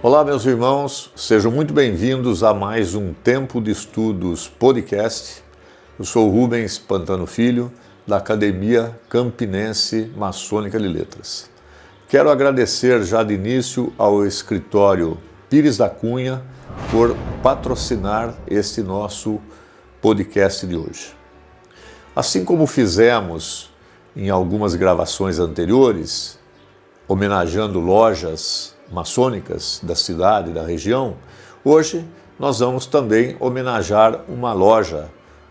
Olá, meus irmãos, sejam muito bem-vindos a mais um Tempo de Estudos podcast. Eu sou Rubens Pantano Filho, da Academia Campinense Maçônica de Letras. Quero agradecer já de início ao escritório Pires da Cunha por patrocinar este nosso podcast de hoje. Assim como fizemos em algumas gravações anteriores, homenageando lojas maçônicas da cidade, da região, hoje nós vamos também homenagear uma loja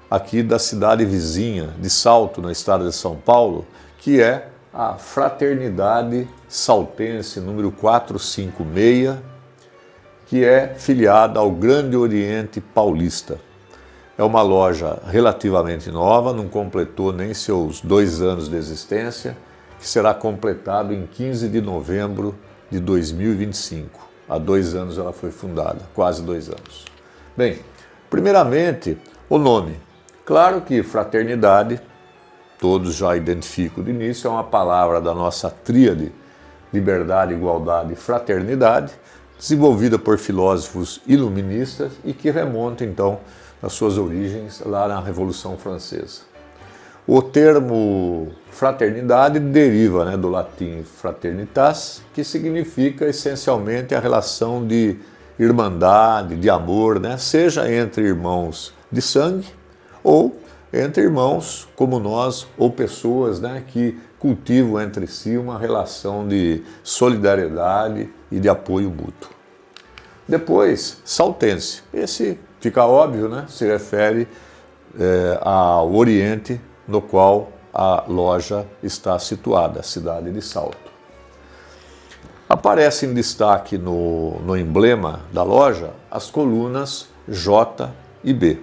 aqui da cidade vizinha de Salto, no estado de São Paulo, que é a Fraternidade Saltense número 456, que é filiada ao Grande Oriente Paulista. É uma loja relativamente nova, não completou nem seus 2 anos de existência, que será completado em 15 de novembro de 2025. Há 2 anos ela foi fundada, quase 2 anos. Bem, primeiramente, o nome. Claro que fraternidade, todos já identificam de início, é uma palavra da nossa tríade liberdade, igualdade e fraternidade, desenvolvida por filósofos iluministas e que remonta então às suas origens lá na Revolução Francesa. O termo fraternidade deriva do latim fraternitas, que significa essencialmente a relação de irmandade, de amor, seja entre irmãos de sangue ou entre irmãos como nós ou pessoas que cultivam entre si uma relação de solidariedade e de apoio mútuo. Depois, saltense. Esse fica óbvio, se refere ao Oriente, no qual a loja está situada, a cidade de Salto. Aparece em destaque no emblema da loja as colunas J e B,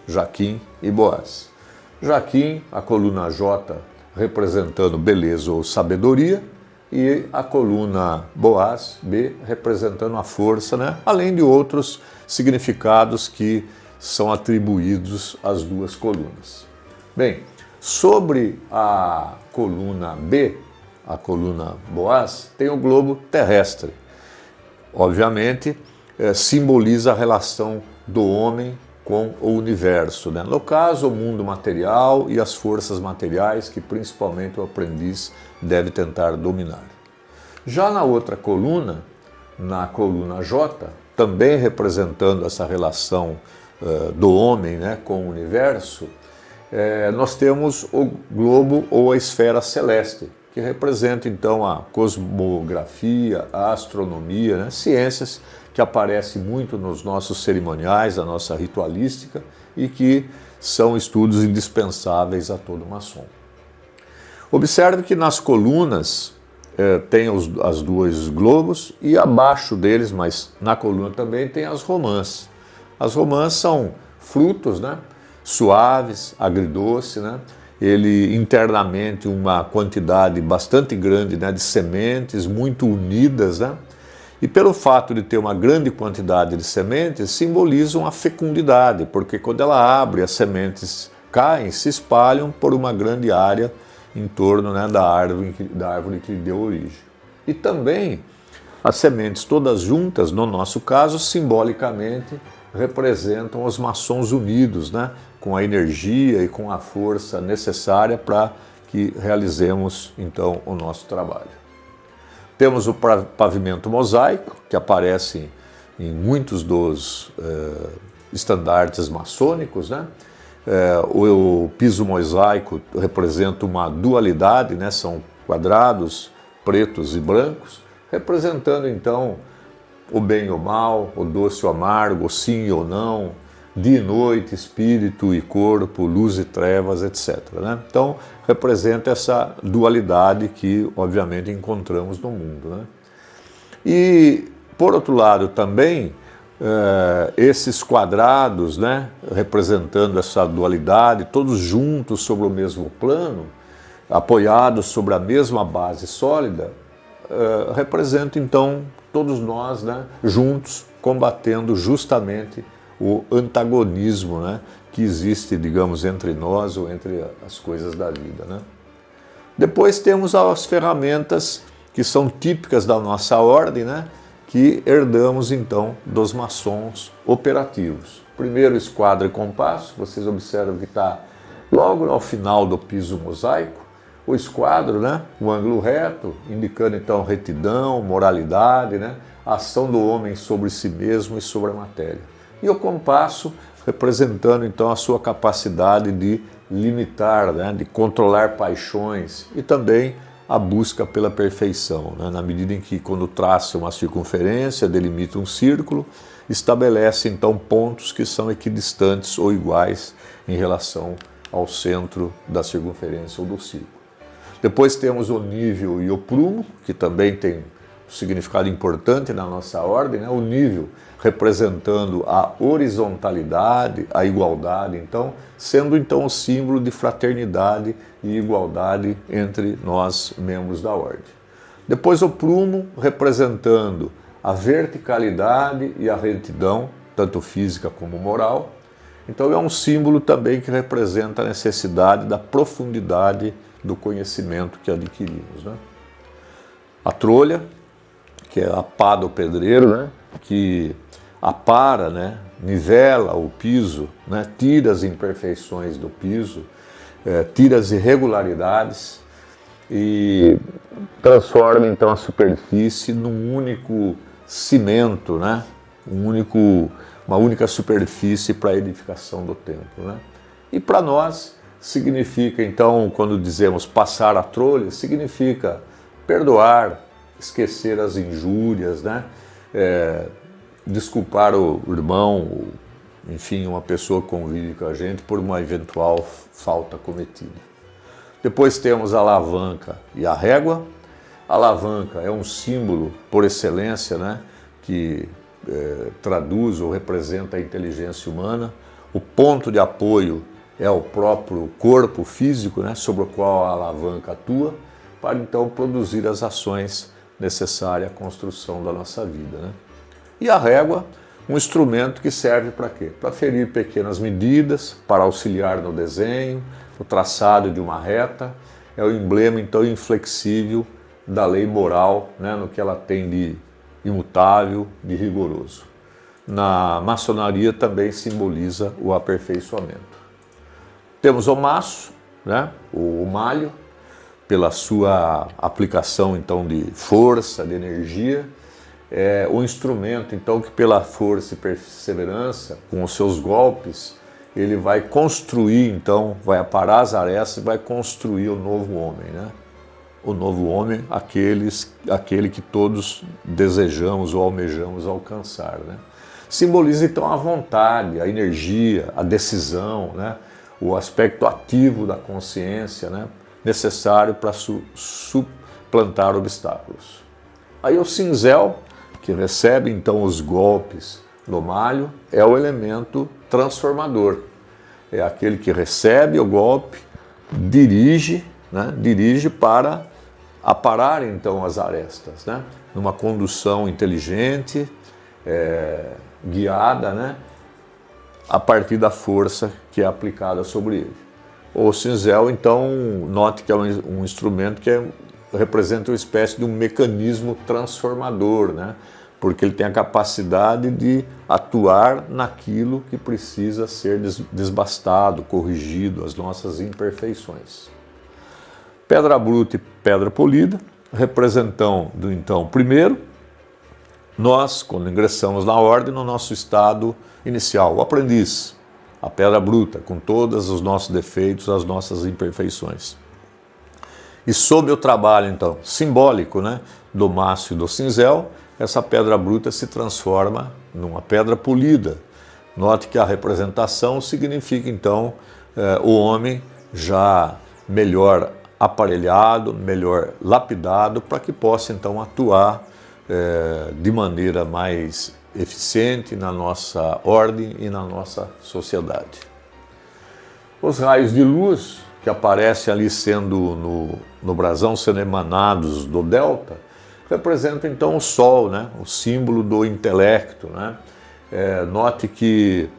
Jaquim e Boaz. Jaquim, a coluna J representando beleza ou sabedoria, e a coluna Boaz, B, representando a força, além de outros significados que são atribuídos às duas colunas. Bem, sobre a coluna B, a coluna Boaz, tem o globo terrestre. Obviamente, simboliza a relação do homem com o universo. No caso, o mundo material e as forças materiais que principalmente o aprendiz deve tentar dominar. Já na outra coluna, na coluna J, também representando essa relação do homem com o universo, nós temos o globo ou a esfera celeste, que representa então a cosmografia, a astronomia, ciências que aparecem muito nos nossos cerimoniais, a nossa ritualística e que são estudos indispensáveis a todo maçom. Observe que nas colunas tem as dois globos e abaixo deles, mas na coluna também tem as romãs. As romãs são frutos, suaves, agridoce, ele internamente uma quantidade bastante grande de sementes muito unidas, e pelo fato de ter uma grande quantidade de sementes, simbolizam a fecundidade, porque quando ela abre, as sementes caem, se espalham por uma grande área em torno da árvore que lhe deu origem. E também as sementes todas juntas, no nosso caso, simbolicamente, representam os maçons unidos, com a energia e com a força necessária para que realizemos, então, o nosso trabalho. Temos o pavimento mosaico, que aparece em muitos dos estandartes maçônicos, o piso mosaico representa uma dualidade, são quadrados pretos e brancos, representando, então, o bem e o mal, o doce e o amargo, o sim e o não, dia e noite, espírito e corpo, luz e trevas, etc. Então, representa essa dualidade que, obviamente, encontramos no mundo. E, por outro lado, também, esses quadrados, representando essa dualidade, todos juntos sobre o mesmo plano, apoiados sobre a mesma base sólida, representam, então, todos nós juntos, combatendo justamente o antagonismo que existe, digamos, entre nós ou entre as coisas da vida. Depois temos as ferramentas que são típicas da nossa ordem, que herdamos então dos maçons operativos. Primeiro esquadro e compasso, vocês observam que está logo ao final do piso mosaico, o esquadro, né, o ângulo reto, indicando então retidão, moralidade, né, a ação do homem sobre si mesmo e sobre a matéria. E o compasso representando então a sua capacidade de limitar, né, de controlar paixões e também a busca pela perfeição, né, na medida em que quando traça uma circunferência, delimita um círculo, estabelece então pontos que são equidistantes ou iguais em relação ao centro da circunferência ou do círculo. Depois temos o nível e o prumo, que também tem um significado importante na nossa ordem, né? O nível representando a horizontalidade, a igualdade, então, sendo então o símbolo de fraternidade e igualdade entre nós, membros da ordem. Depois o prumo representando a verticalidade e a retidão, tanto física como moral. Então é um símbolo também que representa a necessidade da profundidade do conhecimento que adquirimos, né? A trolha, que é a pá do pedreiro, né? Que apara, né? Nivela o piso, né? Tira as imperfeições do piso, tira as irregularidades e transforma então a superfície num único cimento, né? Uma única superfície para a edificação do templo, né? E para nós significa então, quando dizemos passar a trolha, significa perdoar, esquecer as injúrias, né? Desculpar o irmão, enfim, uma pessoa que convive com a gente por uma eventual falta cometida. Depois temos a alavanca e a régua. A alavanca é um símbolo por excelência, né? Que traduz ou representa a inteligência humana. O ponto de apoio é o próprio corpo físico, né, sobre o qual a alavanca atua, para então produzir as ações necessárias à construção da nossa vida, né? E a régua, um instrumento que serve para quê? Para ferir pequenas medidas, para auxiliar no desenho, no traçado de uma reta. É o emblema então inflexível da lei moral, né, no que ela tem de imutável, de rigoroso. Na maçonaria também simboliza o aperfeiçoamento. Temos o maço, né, o malho, pela sua aplicação então de força, de energia, o instrumento então que pela força e perseverança, com os seus golpes, ele vai construir então, vai aparar as arestas e vai construir o novo homem, né? O novo homem, aquele que todos desejamos ou almejamos alcançar, né? Simboliza então a vontade, a energia, a decisão, né? O aspecto ativo da consciência, né? Necessário para suplantar obstáculos. Aí o cinzel, que recebe então os golpes do malho, é o elemento transformador. É aquele que recebe o golpe, dirige, né? Dirige para aparar então as arestas, né? Numa condução inteligente, guiada, né? A partir da força que é aplicada sobre ele. O cinzel, então, note que é um instrumento que representa uma espécie de um mecanismo transformador, né? Porque ele tem a capacidade de atuar naquilo que precisa ser desbastado, corrigido, as nossas imperfeições. Pedra bruta e pedra polida, representando então, primeiro, nós, quando ingressamos na ordem, no nosso estado inicial, o aprendiz, a pedra bruta, com todos os nossos defeitos, as nossas imperfeições. E sob o trabalho, então, simbólico, né, do maço e do cinzel, essa pedra bruta se transforma numa pedra polida. Note que a representação significa, então, o homem já melhor aparelhado, melhor lapidado, para que possa, então, atuar de maneira mais eficiente na nossa ordem e na nossa sociedade. Os raios de luz que aparecem ali sendo no brasão, sendo emanados do delta, representam então o sol, né? O símbolo do intelecto, né? Note que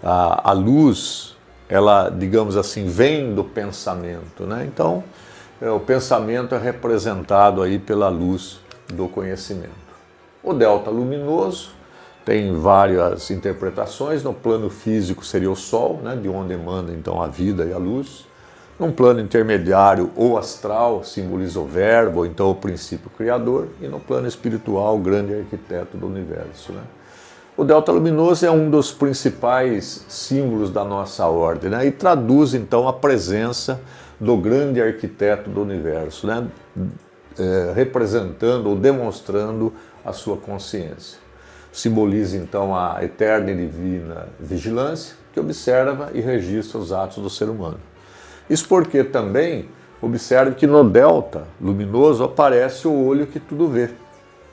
a luz, ela, digamos assim, vem do pensamento, né? Então, o pensamento é representado aí pela luz do conhecimento. O delta luminoso tem várias interpretações. No plano físico seria o Sol, né, de onde emana então a vida e a luz. Num plano intermediário, ou astral, simboliza o verbo, ou então o princípio criador. E no plano espiritual, o grande arquiteto do universo, né? O delta luminoso é um dos principais símbolos da nossa ordem, né? E traduz então a presença do grande arquiteto do universo, né? Representando ou demonstrando a sua consciência. Simboliza então a eterna e divina vigilância que observa e registra os atos do ser humano. Isso porque também observe que no delta luminoso aparece o olho que tudo vê,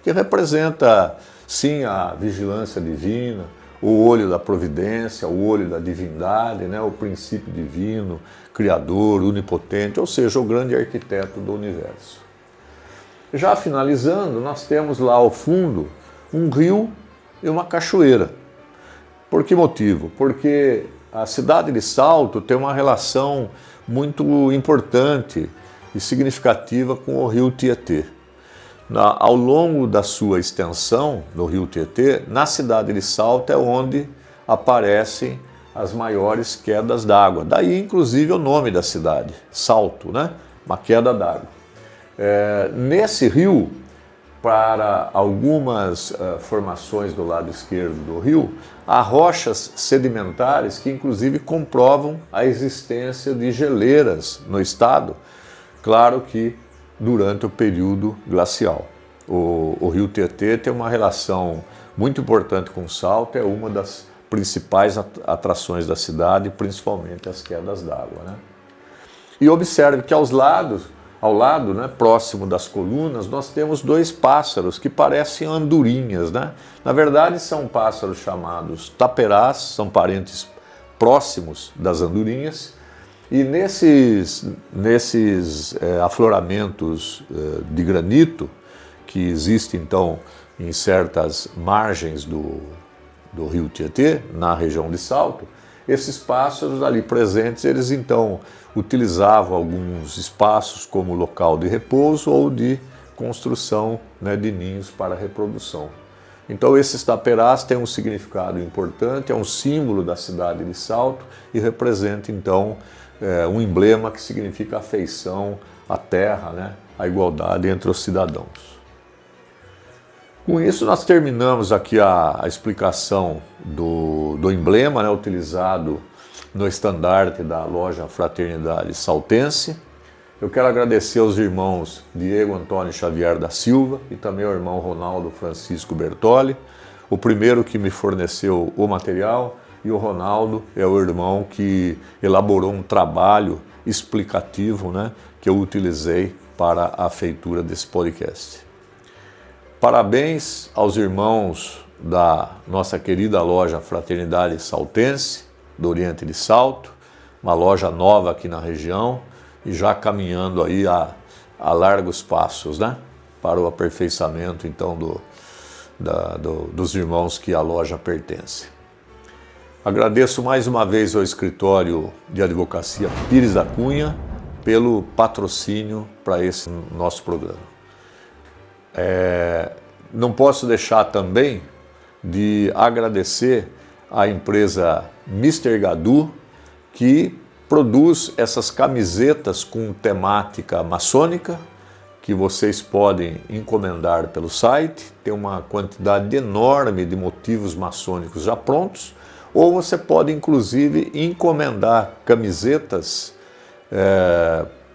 que representa sim a vigilância divina, o olho da providência, o olho da divindade, né? O princípio divino, criador, onipotente, ou seja, o grande arquiteto do universo. Já finalizando, nós temos lá ao fundo um rio e uma cachoeira. Por que motivo? Porque a cidade de Salto tem uma relação muito importante e significativa com o rio Tietê. Ao longo da sua extensão no rio Tietê, na cidade de Salto é onde aparecem as maiores quedas d'água. Daí, inclusive, o nome da cidade, Salto, né? Uma queda d'água. Nesse rio, para algumas formações do lado esquerdo do rio, há rochas sedimentares que inclusive comprovam a existência de geleiras no estado, claro que durante o período glacial. O rio Tietê tem uma relação muito importante com o Salto, é uma das principais atrações da cidade, principalmente as quedas d'água, né? E observe que ao lado, né, próximo das colunas, nós temos dois pássaros que parecem andorinhas, né? Na verdade, são pássaros chamados taperás, são parentes próximos das andorinhas, e nesses afloramentos de granito, que existem então em certas margens do rio Tietê, na região de Salto, esses pássaros ali presentes, eles então utilizavam alguns espaços como local de repouso ou de construção, né, de ninhos para reprodução. Então esses taperás têm um significado importante, é um símbolo da cidade de Salto e representa então um emblema que significa afeição à terra, né, a igualdade entre os cidadãos. Com isso, nós terminamos aqui a explicação do emblema, né, utilizado no estandarte da loja Fraternidade Saltense. Eu quero agradecer aos irmãos Diego Antônio Xavier da Silva e também ao irmão Ronaldo Francisco Bertoli, o primeiro que me forneceu o material, e o Ronaldo é o irmão que elaborou um trabalho explicativo, né, que eu utilizei para a feitura desse podcast. Parabéns aos irmãos da nossa querida loja Fraternidade Saltense, do Oriente de Salto, uma loja nova aqui na região e já caminhando aí a largos passos, né, para o aperfeiçoamento então dos irmãos que a loja pertence. Agradeço mais uma vez ao escritório de advocacia Pires da Cunha pelo patrocínio para esse nosso programa. Não posso deixar também de agradecer à empresa Mr. Gadu, que produz essas camisetas com temática maçônica, que vocês podem encomendar pelo site. Tem uma quantidade enorme de motivos maçônicos já prontos, ou você pode inclusive encomendar camisetas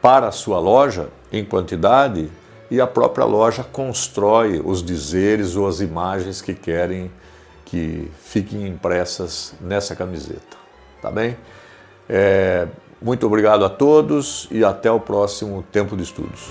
para a sua loja em quantidade, e a própria loja constrói os dizeres ou as imagens que querem que fiquem impressas nessa camiseta, tá bem? Muito obrigado a todos e até o próximo Tempo de Estudos.